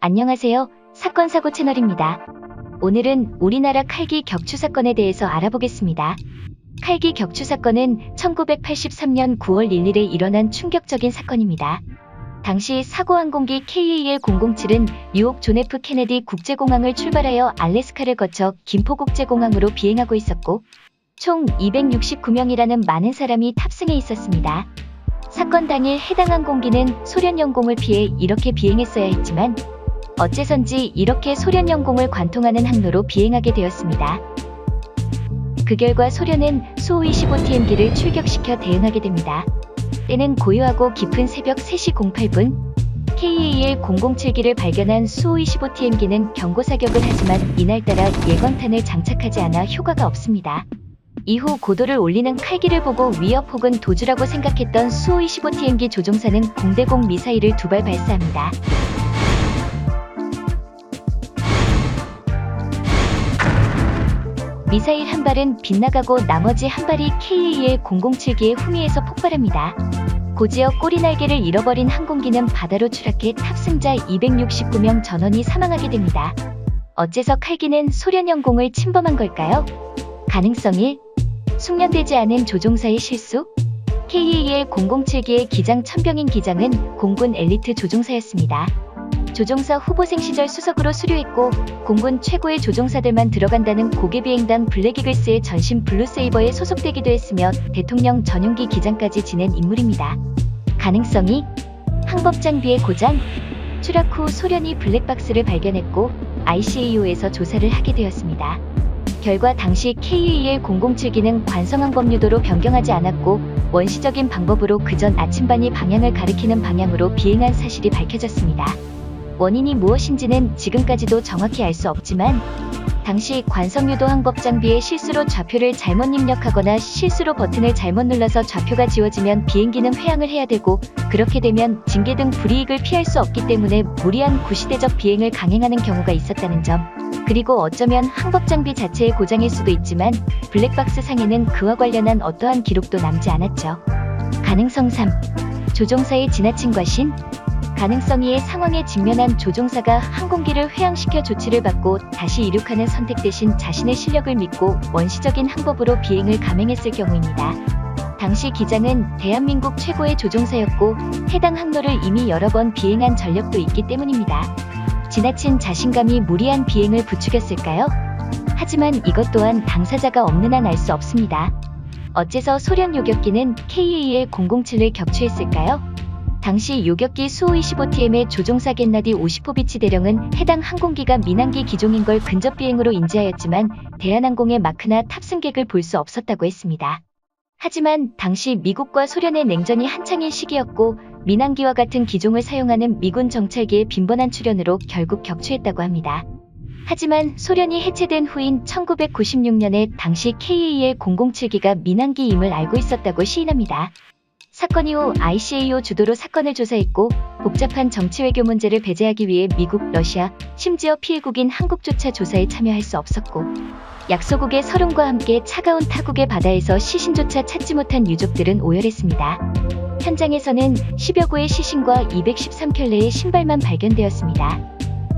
안녕하세요. 사건 사고 채널입니다. 오늘은 우리나라 칼기 격추 사건에 대해서 알아보겠습니다. 칼기 격추 사건은 1983년 9월 1일에 일어난 충격적인 사건입니다. 당시 사고 항공기 KAL-007은 뉴욕 존 F 케네디 국제공항을 출발하여 알래스카를 거쳐 김포국제공항으로 비행하고 있었고 총 269명이라는 많은 사람이 탑승해 있었습니다. 사건 당일 해당 항공기는 소련 영공을 피해 이렇게 비행했어야 했지만 어째선지 이렇게 소련 영공을 관통하는 항로로 비행하게 되었습니다. 그 결과 소련은 수-25TM기를 출격시켜 대응하게 됩니다. 때는 고요하고 깊은 새벽 3시 08분 KAL-007기를 발견한 수-25TM기는 경고 사격을 하지만 이날따라 예광탄을 장착하지 않아 효과가 없습니다. 이후 고도를 올리는 칼기를 보고 위협 혹은 도주라고 생각했던 수-25TM기 조종사는 공대공 미사일을 2발 발사합니다. 미사일 한 발은 빗나가고 나머지 한 발이 KAL-007기의 후미에서 폭발합니다. 고지어 꼬리 날개를 잃어버린 항공기는 바다로 추락해 탑승자 269명 전원이 사망하게 됩니다. 어째서 칼기는 소련 영공을 침범한 걸까요? 가능성 1. 숙련되지 않은 조종사의 실수? KAL-007기의 기장 천병인 기장은 공군 엘리트 조종사였습니다. 조종사 후보생 시절 수석으로 수료했고 공군 최고의 조종사들만 들어간다는 고개비행단 블랙이글스의 전신 블루세이버에 소속되기도 했으며 대통령 전용기 기장까지 지낸 인물입니다. 가능성 2. 항법 장비의 고장? 추락 후 소련이 블랙박스를 발견했고 ICAO에서 조사를 하게 되었습니다. 결과 당시 KAL-007기는 관성항법 유도로 변경하지 않았고 원시적인 방법으로 그전 아침반이 방향을 가리키는 방향으로 비행한 사실이 밝혀졌습니다. 원인이 무엇인지는 지금까지도 정확히 알 수 없지만 당시 관성유도 항법 장비의 실수로 좌표를 잘못 입력하거나 실수로 버튼을 잘못 눌러서 좌표가 지워지면 비행기는 회항을 해야 되고 그렇게 되면 징계 등 불이익을 피할 수 없기 때문에 무리한 구시대적 비행을 강행하는 경우가 있었다는 점, 그리고 어쩌면 항법 장비 자체의 고장일 수도 있지만 블랙박스 상에는 그와 관련한 어떠한 기록도 남지 않았죠. 가능성 3. 조종사의 지나친 과신? 가능성 2의 상황에 직면한 조종사가 항공기를 회항시켜 조치를 받고 다시 이륙하는 선택 대신 자신의 실력을 믿고 원시적인 항법으로 비행을 감행했을 경우입니다. 당시 기장은 대한민국 최고의 조종사였고 해당 항로를 이미 여러 번 비행한 전력도 있기 때문입니다. 지나친 자신감이 무리한 비행을 부추겼을까요? 하지만 이것 또한 당사자가 없는 한 알 수 없습니다. 어째서 소련 요격기는 KAL-007을 격추했을까요? 당시 요격기 수-25TM의 조종사 겐나디 오시포비치 대령은 해당 항공기가 민항기 기종인 걸 근접 비행으로 인지하였지만 대한항공의 마크나 탑승객을 볼 수 없었다고 했습니다. 하지만 당시 미국과 소련의 냉전이 한창인 시기였고 민항기와 같은 기종을 사용하는 미군 정찰기의 빈번한 출현으로 결국 격추했다고 합니다. 하지만 소련이 해체된 후인 1996년에 당시 KAL-007기가 민항기임을 알고 있었다고 시인합니다. 사건 이후 ICAO 주도로 사건을 조사했고 복잡한 정치 외교 문제를 배제하기 위해 미국, 러시아, 심지어 피해국인 한국조차 조사에 참여할 수 없었고 약소국의 서름과 함께 차가운 타국의 바다에서 시신조차 찾지 못한 유족들은 오열했습니다. 현장에서는 10여 구의 시신과 213켤레의 신발만 발견되었습니다.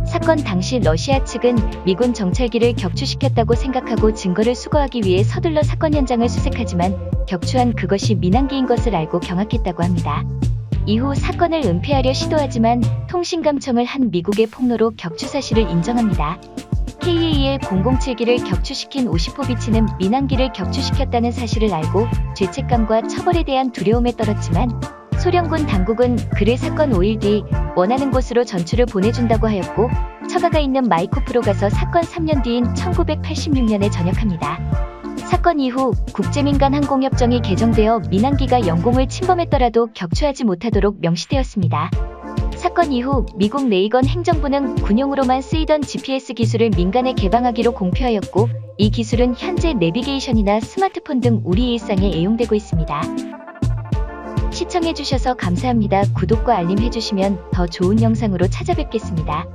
사건 당시 러시아 측은 미군 정찰기를 격추시켰다고 생각하고 증거를 수거하기 위해 서둘러 사건 현장을 수색하지만 격추한 그것이 민항기인 것을 알고 경악했다고 합니다. 이후 사건을 은폐하려 시도하지만 통신감청을 한 미국의 폭로로 격추 사실을 인정합니다. KAL-007기를 격추시킨 오시포비치는 민항기를 격추시켰다는 사실을 알고 죄책감과 처벌에 대한 두려움에 떨었지만 소련군 당국은 그를 사건 5일 뒤 원하는 곳으로 전출을 보내준다고 하였고 처가가 있는 마이코프로 가서 사건 3년 뒤인 1986년에 전역합니다. 사건 이후 국제민간항공협정이 개정되어 민항기가 영공을 침범했더라도 격추하지 못하도록 명시되었습니다. 사건 이후 미국 레이건 행정부는 군용으로만 쓰이던 GPS 기술을 민간에 개방하기로 공표하였고 이 기술은 현재 내비게이션이나 스마트폰 등 우리 일상에 애용되고 있습니다. 시청해주셔서 감사합니다. 구독과 알림 해주시면 더 좋은 영상으로 찾아뵙겠습니다.